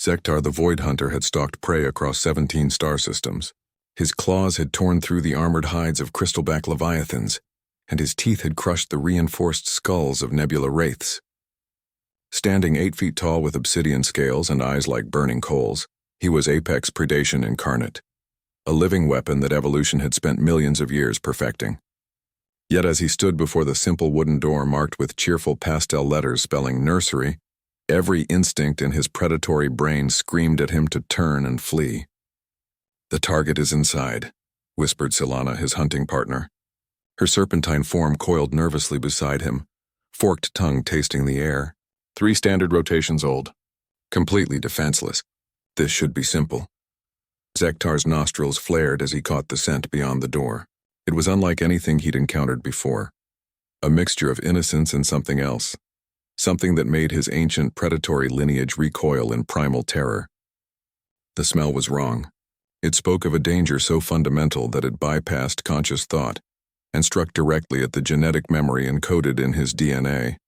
Zektar the Void Hunter had stalked prey across 17 star systems. His claws had torn through the armored hides of crystalback leviathans, and his teeth had crushed the reinforced skulls of nebula wraiths. Standing 8 feet tall with obsidian scales and eyes like burning coals, he was apex predation incarnate, a living weapon that evolution had spent millions of years perfecting. Yet as he stood before the simple wooden door marked with cheerful pastel letters spelling nursery, every instinct in his predatory brain screamed at him to turn and flee. "The target is inside," whispered Silana, his hunting partner. Her serpentine form coiled nervously beside him, forked tongue tasting the air. 3 standard rotations old. Completely defenseless. This should be simple. Zektar's nostrils flared as he caught the scent beyond the door. It was unlike anything he'd encountered before. A mixture of innocence and something else. Something that made his ancient predatory lineage recoil in primal terror. The smell was wrong. It spoke of a danger so fundamental that it bypassed conscious thought and struck directly at the genetic memory encoded in his DNA.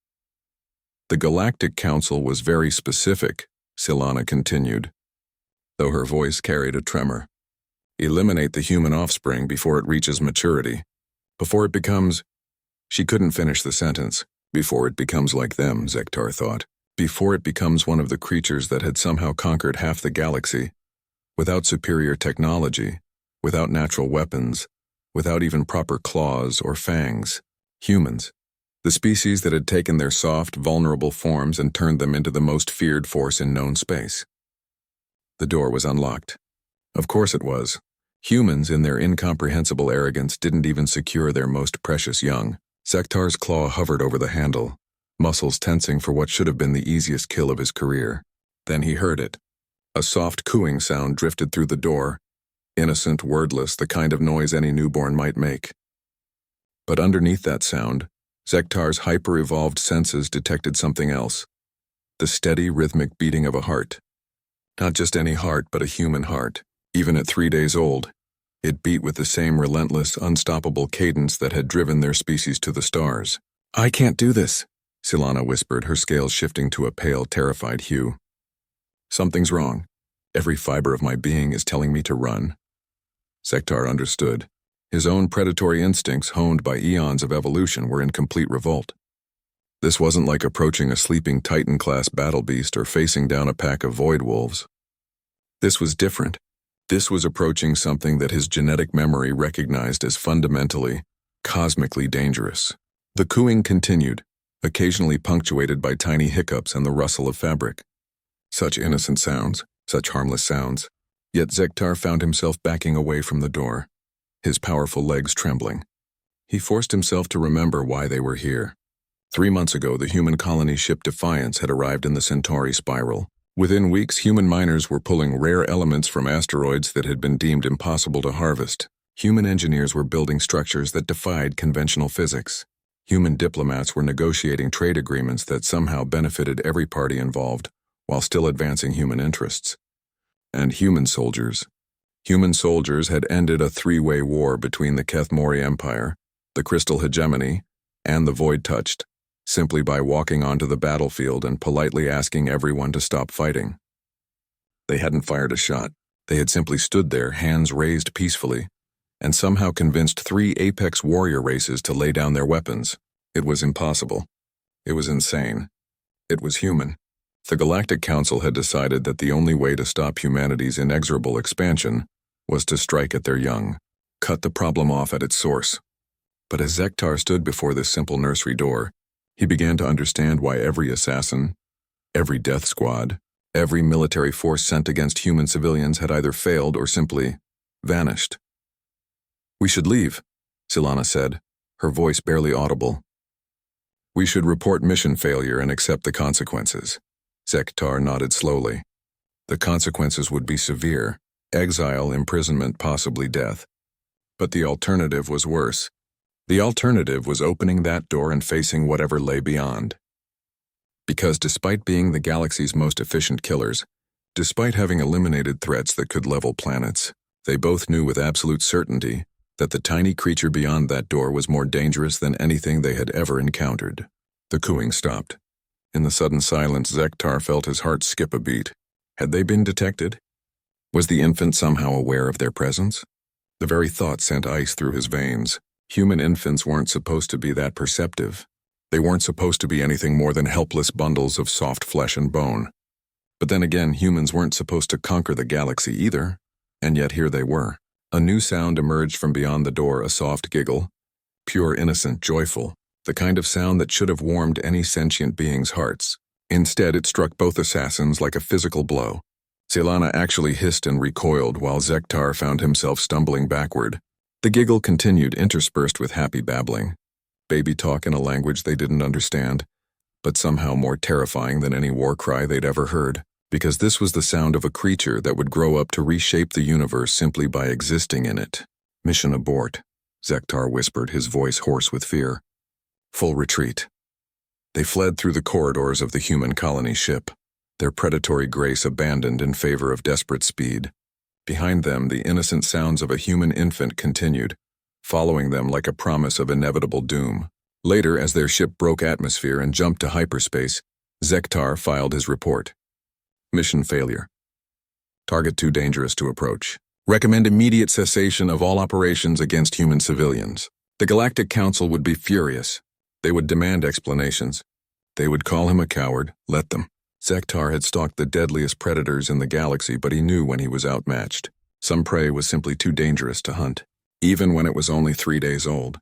"The Galactic Council was very specific," Silana continued, though her voice carried a tremor. "Eliminate the human offspring before it reaches maturity. Before it becomes—" She couldn't finish the sentence. Before it becomes like them, Zektar thought. Before it becomes one of the creatures that had somehow conquered half the galaxy, without superior technology, without natural weapons, without even proper claws or fangs. Humans. The species that had taken their soft, vulnerable forms and turned them into the most feared force in known space. The door was unlocked. Of course it was. Humans, in their incomprehensible arrogance, didn't even secure their most precious young. Zektar's claw hovered over the handle, muscles tensing for what should have been the easiest kill of his career. Then he heard it. A soft cooing sound drifted through the door, innocent, wordless, the kind of noise any newborn might make. But underneath that sound, Zektar's hyper-evolved senses detected something else. The steady, rhythmic beating of a heart. Not just any heart, but a human heart. Even at 3 days old, it beat with the same relentless, unstoppable cadence that had driven their species to the stars. "I can't do this," Silana whispered, her scales shifting to a pale, terrified hue. "Something's wrong. Every fiber of my being is telling me to run." Zektar understood. His own predatory instincts, honed by eons of evolution, were in complete revolt. This wasn't like approaching a sleeping Titan-class battle beast or facing down a pack of void wolves. This was different. This was approaching something that his genetic memory recognized as fundamentally, cosmically dangerous. The cooing continued, occasionally punctuated by tiny hiccups and the rustle of fabric. Such innocent sounds, such harmless sounds. Yet Zektar found himself backing away from the door, his powerful legs trembling. He forced himself to remember why they were here. 3 months ago, the human colony ship Defiance had arrived in the Centauri spiral. Within weeks, human miners were pulling rare elements from asteroids that had been deemed impossible to harvest. Human engineers were building structures that defied conventional physics. Human diplomats were negotiating trade agreements that somehow benefited every party involved, while still advancing human interests. And human soldiers had ended a 3-way war between the Kethmori Empire, the Crystal Hegemony, and the Void Touched, simply by walking onto the battlefield and politely asking everyone to stop fighting. They hadn't fired a shot. They had simply stood there, hands raised peacefully, and somehow convinced 3 apex warrior races to lay down their weapons. It was impossible. It was insane. It was human. The Galactic Council had decided that the only way to stop humanity's inexorable expansion was to strike at their young, cut the problem off at its source. But as Zektar stood before this simple nursery door, he began to understand why every assassin, every death squad, every military force sent against human civilians had either failed or simply vanished. "We should leave," Silana said, her voice barely audible. "We should report mission failure and accept the consequences." Zektar nodded slowly. The consequences would be severe: exile, imprisonment, possibly death. But the alternative was worse. The alternative was opening that door and facing whatever lay beyond. Because despite being the galaxy's most efficient killers, despite having eliminated threats that could level planets, they both knew with absolute certainty that the tiny creature beyond that door was more dangerous than anything they had ever encountered. The cooing stopped. In the sudden silence, Zektar felt his heart skip a beat. Had they been detected? Was the infant somehow aware of their presence? The very thought sent ice through his veins. Human infants weren't supposed to be that perceptive. They weren't supposed to be anything more than helpless bundles of soft flesh and bone. But then again, humans weren't supposed to conquer the galaxy either, and yet here they were. A new sound emerged from beyond the door, a soft giggle. Pure, innocent, joyful, the kind of sound that should have warmed any sentient being's hearts. Instead, it struck both assassins like a physical blow. Selana actually hissed and recoiled while Zektar found himself stumbling backward. The giggle continued, interspersed with happy babbling. Baby talk in a language they didn't understand, but somehow more terrifying than any war cry they'd ever heard, because this was the sound of a creature that would grow up to reshape the universe simply by existing in it. Mission abort, Zektar whispered, his voice hoarse with fear. Full retreat. They fled through the corridors of the human colony ship, their predatory grace abandoned in favor of desperate speed. Behind them, the innocent sounds of a human infant continued, following them like a promise of inevitable doom. Later, as their ship broke atmosphere and jumped to hyperspace, Zektar filed his report. Mission failure. Target too dangerous to approach. Recommend immediate cessation of all operations against human civilians. The Galactic Council would be furious. They would demand explanations. They would call him a coward. Let them. Zektar had stalked the deadliest predators in the galaxy, but he knew when he was outmatched. Some prey was simply too dangerous to hunt, even when it was only 3 days old.